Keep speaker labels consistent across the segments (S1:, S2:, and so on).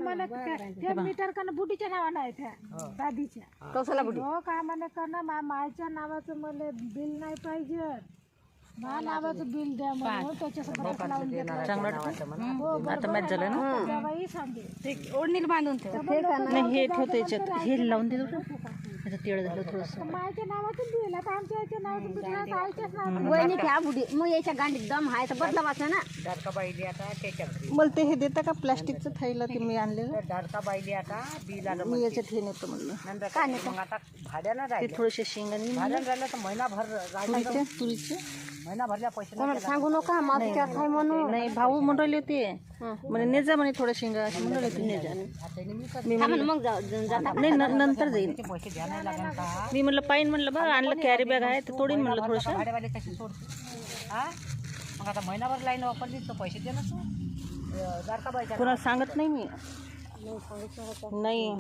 S1: मला त्या मीटर कन बुटीच्या नावानं आहे त्या दादीच्या
S2: कौशला बुडी
S1: हो का म्हणे कन मायच्या नावाचं मला बिल नाही पाहिजे मा नावाचं बिल द्या म्हणून त्याच्यासोबत लावून देणार
S3: आता मॅच झालं ना
S1: तेव्हाही सांगे
S2: ते ओढणीला बांधून ठेव
S3: नाही हे ठेवतो याच्यात हे लावून देतो त्याचं तेळ झालं थोडंसं
S1: मायच्या नावाचं बिल आता आमच्या याच्या नावाचं बिल नाही तर आईच्याच नावाचं
S2: वहिनी घ्या बुडी मग याच्या गांडीत दम आहे तर बदला वाचा ना
S4: डारका बाईली आता त्याच्या घरी
S3: मला ते हे देता का प्लास्टिकचं थैला ते मी आणलेलं
S4: डारका बाईली आता बिल आलं
S3: मी याच्यात हे नेतो म्हणलं
S4: नंतर काय मग आता भाड्यानं
S3: ते
S4: राहिलं
S3: थोडेसे शेंगाने
S4: भाड्यानं राहिलं तर महिनाभर राहिलं
S3: तुरीचे
S4: महिना भरल्या पैसे
S2: कोणाला सांगू नका मागच्या काय म्हणून
S3: नाही भाऊ म्हणून राहिले होते म्हणे ने जा म्हणे थोड्या शेंगा असे म्हणून राहिले होते, ने जा मी
S2: थांबा ना, मग जाता
S3: नाही नंतर जाईल
S4: पैसे द्या नाही लागेल का
S3: मी म्हणलं पाईन म्हणलं बा आणलं कॅरी बॅग आहे तर तोडीन म्हणलं थोडंसं
S4: भाड्यावाले कशी सोडते हा मग आता महिनाभर लाईन वापरली तर पैसे दे ना तू डारका बाईच्या
S3: कोणाला सांगत नाही मी नाही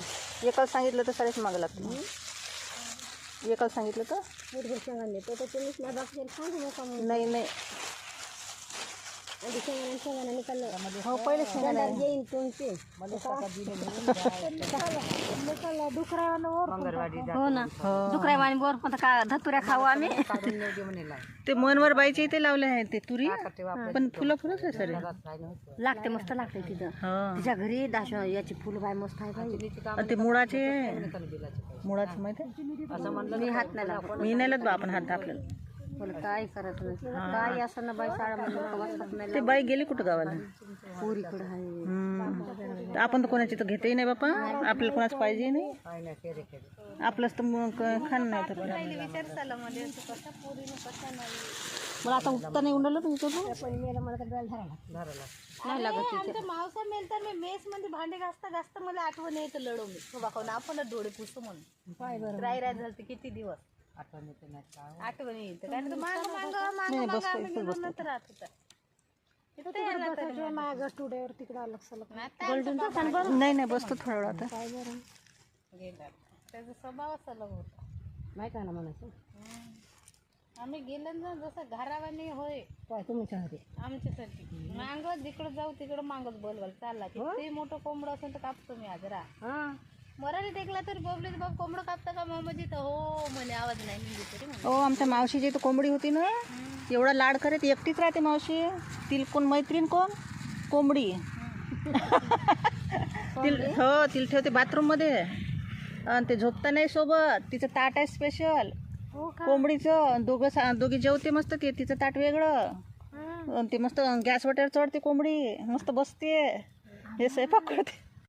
S3: एकाला सांगितलं तर साडेच मागं लागतं एकाला सांगितलं तर नाही नाही हो पहिले शेंगाने
S2: येईन तुमचे हो ना दुकऱ्या वाणी वर पण का धतुऱ्या खाऊ आम्ही
S4: काढून नेऊ दे म्हणे लाई
S3: ते मनवर बाईचे इथे लावले आहेत ते तुरी पण फुलं फुलंच आहे सर
S2: लागते मस्त लागते तिथं
S3: हा
S2: तिच्या घरी याची फुलं बाय मस्त आहे बाई
S3: ते मुळाचे मुळाचं माहिती आहे
S4: असं म्हणलं
S2: मी हात नाही लावत
S3: मी नाही बा आपण हात आपल्याला
S2: मला काय करत नाही काय असं ना बाई साडा म्हणजे
S3: ते बाई गेली कुठं गावाला
S2: पुरीकडं आहे
S3: आपण तर कोणाची तर घेतही नाही बापा आपल्याला कोणाच पाहिजे नाही
S4: काय नाही केरे केरे
S3: आपलंच तर मग खाणं नाही तर मला आता उठता नाही उडलं
S2: नाही लागत
S1: आमच्या मावसा मेल तर मी मेस मध्ये भांडे घासता मला आठवण येतं लढवली बाबा आपण डोळे पुसू म्हणून राय झालं किती दिवस
S4: आठवण येते नाही का
S1: आठवण येतं कारण नंतर राहत होता
S3: नाही नाही बसतो थोडा वेळ आता
S1: त्याचा स्वभावच अलग होता
S2: माहिती आहे ना म्हणायचं
S1: आम्ही गेलो ना जसं घरावानी होय
S2: तुमच्यासाठी
S1: आमच्यासाठी मांग जिकडं जाऊ तिकडं मागच बोलवाल चालला ते मोठं कोंबडं असेल तर कापतो मी आजरा मराठी टेकला तरी बबलीच बाप कोंबडं कापता का मामाजी तर हो म्हणे आवाज नाही निघली तरी
S3: हो आमच्या मावशीची तर कोंबडी होती ना एवढा लाड करत एकटीच राहते मावशी तिला कोण मैत्रीण कोण कोंबडी हो तिला ठेवते बाथरूम मध्ये आणि ते झोपता नाही सोबत तिचं ताट आहे स्पेशल कोंबडीचं दोघी जेवते मस्त ते तिचं ताट वेगळं ते मस्त गॅस वाट्यावर चढते कोंबडी मस्त बसते हे स्वयंपाक करते